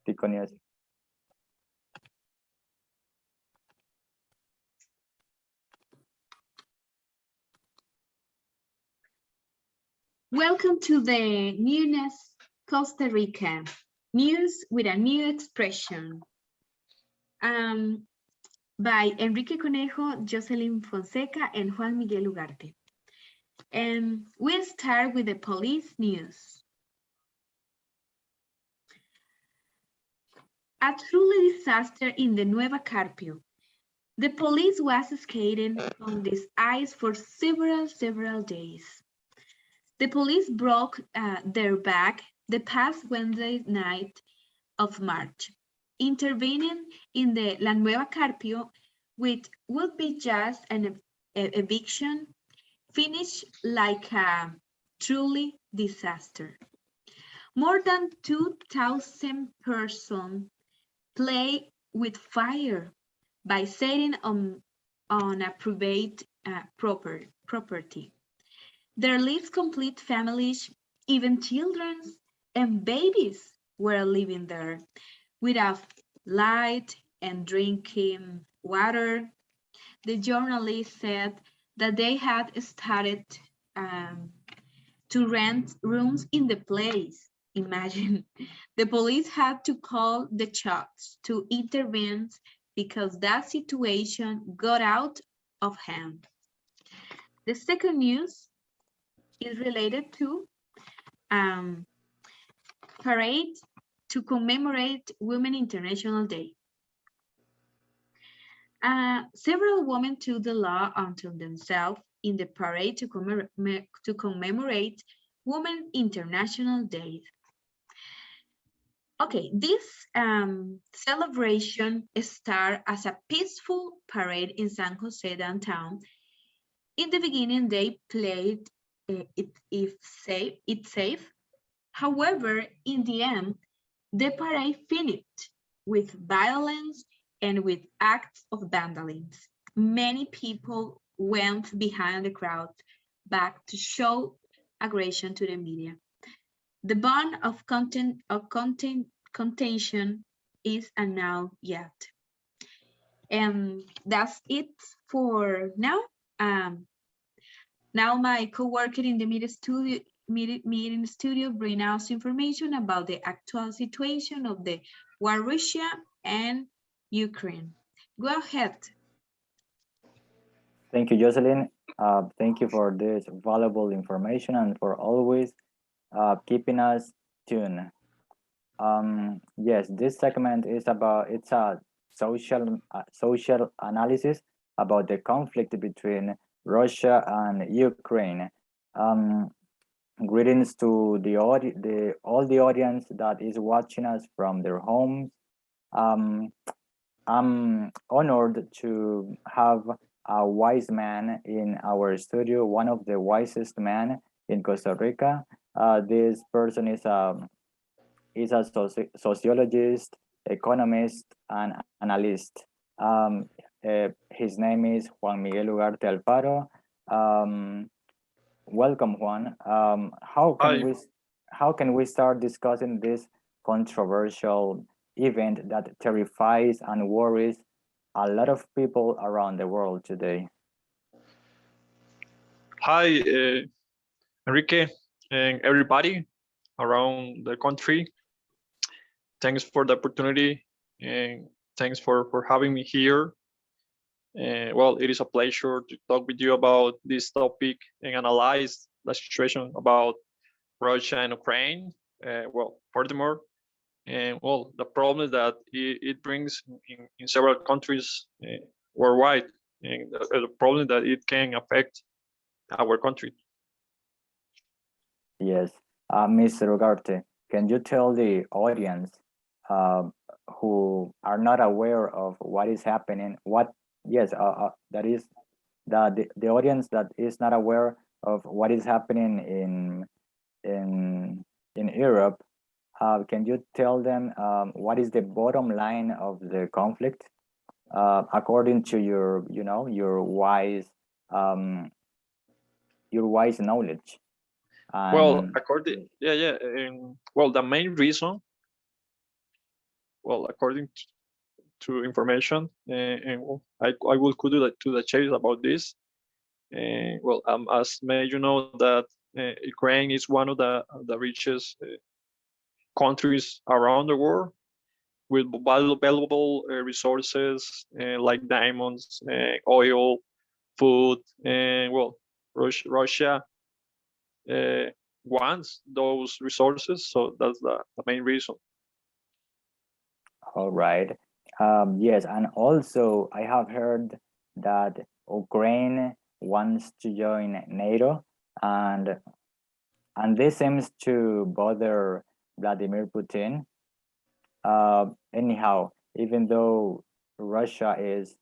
Tico News. Welcome to the Newness Costa Rica. News with a new expression. By Enrique Conejo, Jocelyn Fonseca, and Juan Miguel Ugarte. And we'll start with the police news. A truly disaster in the Nueva Carpio. The police was skating on this ice for several days. The police broke their back the past Wednesday night of March, intervening in the La Nueva Carpio, which would be just an eviction, finished like a truly disaster. More than 2,000 persons play with fire by setting on a private property. Their least complete families, even children and babies, were living there without light and drinking water. The journalist said that they had started to rent rooms in the place. Imagine, the police had to call the shots to intervene because that situation got out of hand. The second news is related to parade to commemorate Women International Day. Several women took the law unto themselves in the parade to commemorate Women International Day. Okay, this celebration started as a peaceful parade in San Jose downtown. In the beginning, they played it safe. However, in the end, the parade finished with violence and with acts of vandalism. Many people went behind the crowd back to show aggression to the media. The bond of contention is a now yet. And that's it for now. Now my co-worker in the meeting studio bring us information about the actual situation of the war Russia and Ukraine. Go ahead. Thank you, Jocelyn. Thank you for this valuable information and for always keeping us tuned. Yes, this segment is about, it's a social analysis about the conflict between Russia and Ukraine. Greetings to all the audience that is watching us from their homes. I'm honored to have a wise man in our studio, one of the wisest men in Costa Rica. This person is a sociologist, economist, and analyst. His name is Juan Miguel Ugarte Alfaro. Welcome, Juan. How can we start discussing this controversial event that terrifies and worries a lot of people around the world today? Hi, Enrique, and everybody around the country. Thanks for the opportunity, and thanks for having me here. Well, it is a pleasure to talk with you about this topic and analyze the situation about Russia and Ukraine. Well, furthermore, and well, the problem that it brings in several countries worldwide, and the problem that it can affect our country. Yes, Mr. Ugarte, can you tell the audience who are not aware of what is happening, that is the audience that is not aware of what is happening in Europe, can you tell them what is the bottom line of the conflict according to your wise knowledge? Well, according, well, the main reason well, according to information, and well, I will go to the chase about this. Well, as may you know that Ukraine is one of the richest countries around the world with valuable resources like diamonds, oil, food, and well, Russia uh, wants those resources, so that's the main reason. All right. Yes, and also I have heard that Ukraine wants to join NATO, and this seems to bother Vladimir Putin. Anyhow, even though Russia is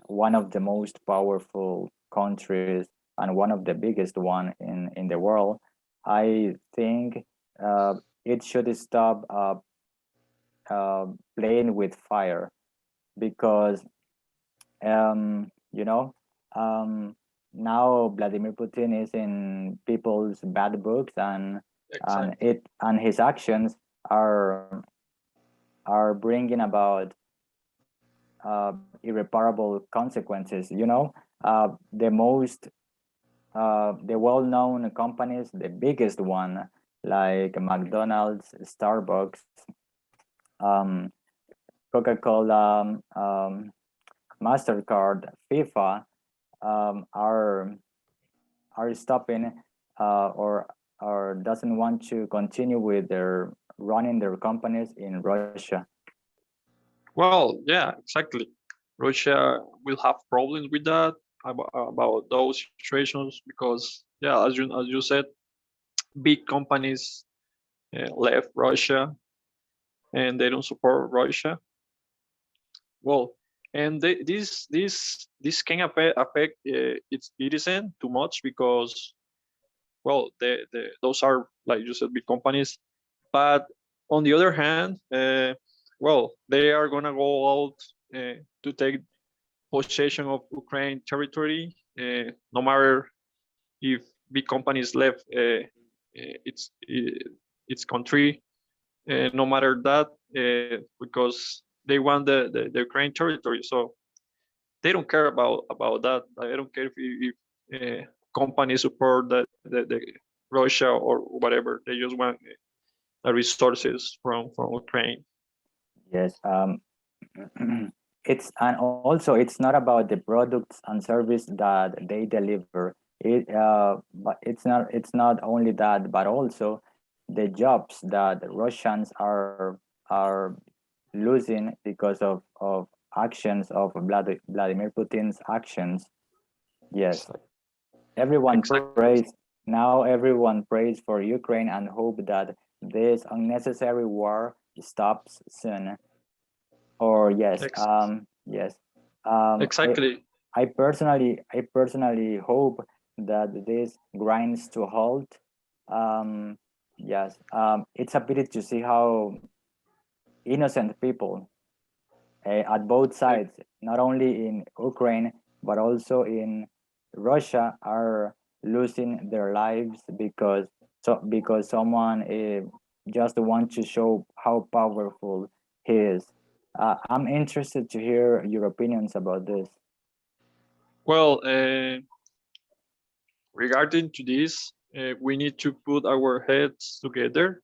one of the most powerful countries and one of the biggest one in the world, I think it should stop playing with fire, because you know, now Vladimir Putin is in people's bad books, Exactly. and his actions are bringing about irreparable consequences. The most the well-known companies, the biggest one like McDonald's, Starbucks, um, Coca-Cola, Mastercard, FIFA, are stopping or doesn't want to continue with their running their companies in Russia. Well, yeah, exactly. Russia will have problems with that about those situations because, yeah, as you said, big companies left Russia and they don't support Russia. Well, and this can affect its citizen too much because, well, those are, like you said, big companies. But on the other hand, well, they are gonna go out to take possession of Ukraine territory, no matter if big companies left its country, no matter that, because they want the Ukraine territory. So they don't care about that. I don't care if companies support the Russia or whatever. They just want the resources from Ukraine. Yes. It's not about the products and service that they deliver. But it's not only that, but also the jobs that Russians are losing because of actions of Vladimir Putin's actions. Yes, everyone Exactly. prays now. Everyone prays for Ukraine and hope that this unnecessary war stops soon. Or yes, Ex- yes. I exactly. I personally hope that this grinds to a halt. Um, yes. It's a pity to see how innocent people at both Ex- sides, not only in Ukraine but also in Russia, are losing their lives because someone just wants to show how powerful he is. I'm interested to hear your opinions about this. Well, regarding to this, we need to put our heads together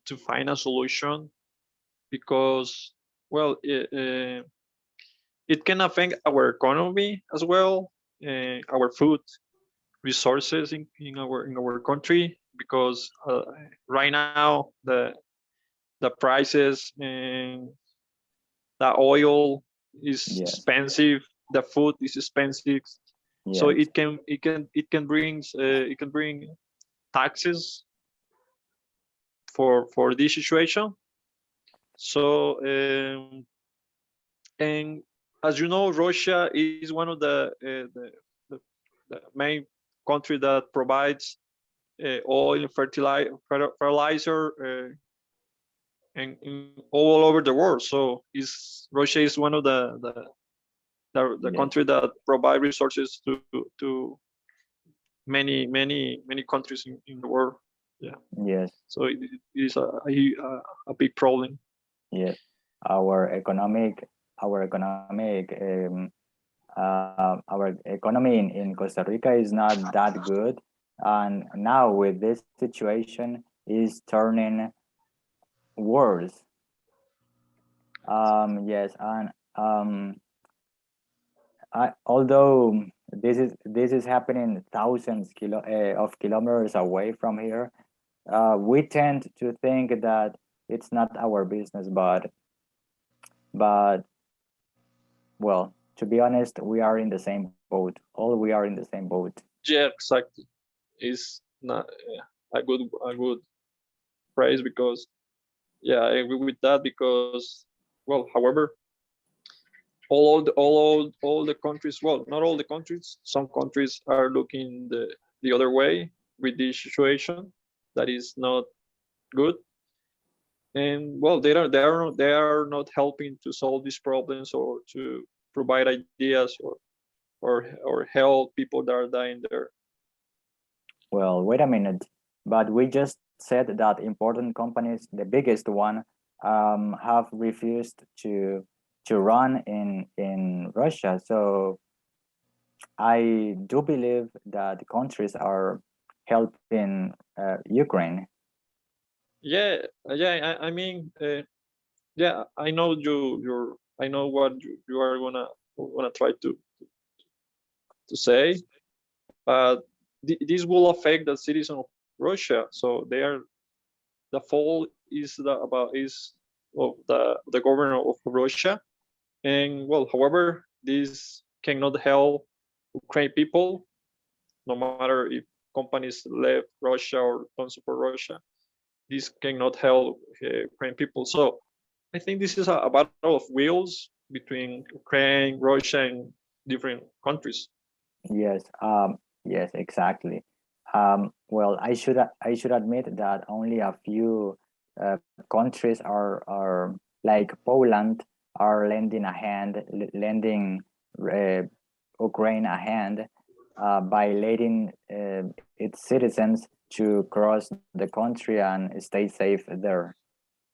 to find a solution because, well, it can affect our economy as well, our food resources in our country because right now the prices and the oil is Yes, expensive, the food is expensive, so yes, it can bring taxes for this situation. So and as you know, Russia is one of the, the main country that provides oil and fertilizer and all over the world. So is Russia is one of the yes, country that provide resources to many countries in the world. Yeah. yes, So it is a big problem. yes. our economic our economy in Costa Rica is not that good, and now with this situation is turning worse. Yes, and although this is happening thousands of kilometers away from here, we tend to think that it's not our business, but well, to be honest, we are in the same boat. All we are in the same boat. Yeah, exactly. It's not a good phrase because yeah, I agree with that because well, however, all the countries, well, not all the countries, some countries are looking the other way with this situation that is not good, and well, they are not helping to solve these problems or to provide ideas or help people that are dying there. Well, wait a minute. But we just said that important companies, the biggest one, have refused to run in Russia. So I do believe that countries are helping Ukraine. Yeah, I mean, yeah, I know I know what you are gonna try to say, but this will affect the citizens of Russia. So they are the fault is about is of the government of Russia, and well, however, this cannot help Ukraine people, no matter if companies left Russia or don't support Russia. This cannot help Ukraine people. So I think this is a battle of wills between Ukraine, Russia, and different countries. Yes, yes, exactly. Well, I should admit that only a few countries are like Poland are lending a hand, lending uh, Ukraine a hand by letting its citizens to cross the country and stay safe there.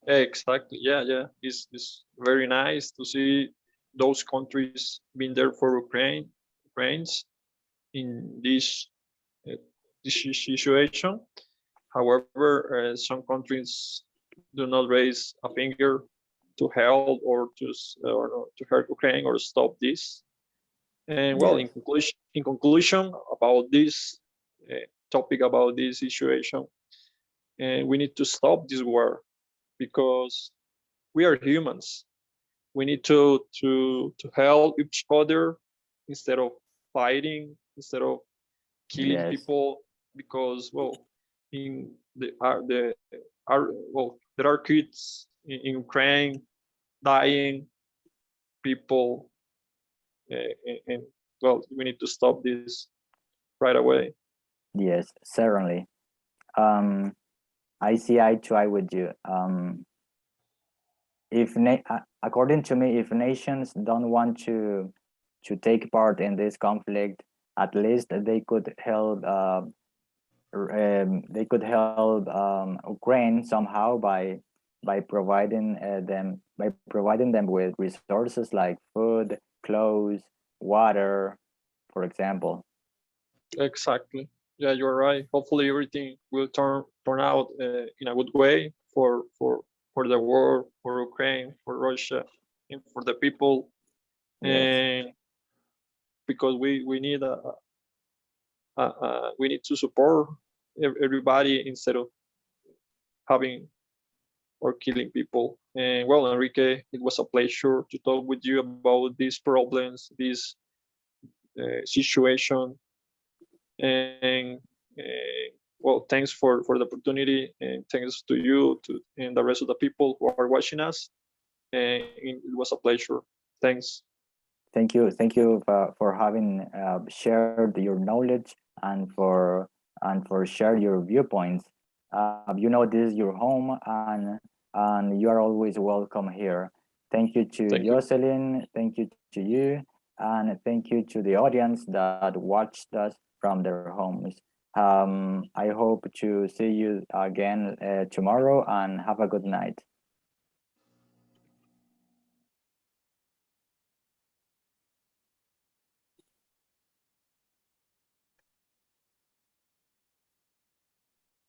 Exactly. Yeah. It's very nice to see those countries being there for Ukrainians in uh, this situation. However, some countries do not raise a finger to help or to hurt Ukraine or stop this. And well, Yes, in conclusion about this topic about this situation, we need to stop this war because we are humans. We need to help each other instead of fighting, instead of killing yes, people. Because well, in the are well, there are kids in Ukraine dying, people, and well, we need to stop this right away. yes, certainly. Um, I see eye to eye with you. If according to me, if nations don't want to take part in this conflict, at least they could help Ukraine somehow by providing them with resources like food, clothes, water, for example. Exactly. Yeah, you're right. Hopefully, everything will turn out in a good way for the world, for Ukraine, for Russia, and for the people. Yes, And because we need we need to support everybody instead of having or killing people. And well, Enrique, it was a pleasure to talk with you about these problems, this situation, and well, thanks for the opportunity, and thanks to you to and the rest of the people who are watching us. And it was a pleasure. Thanks. thank you for having shared your knowledge and for share your viewpoints. You know, this is your home, and you are always welcome here. Thank you to Thank you. Jocelyn. Thank you to you, and thank you to the audience that watched us from their homes. I hope to see you again tomorrow, and have a good night.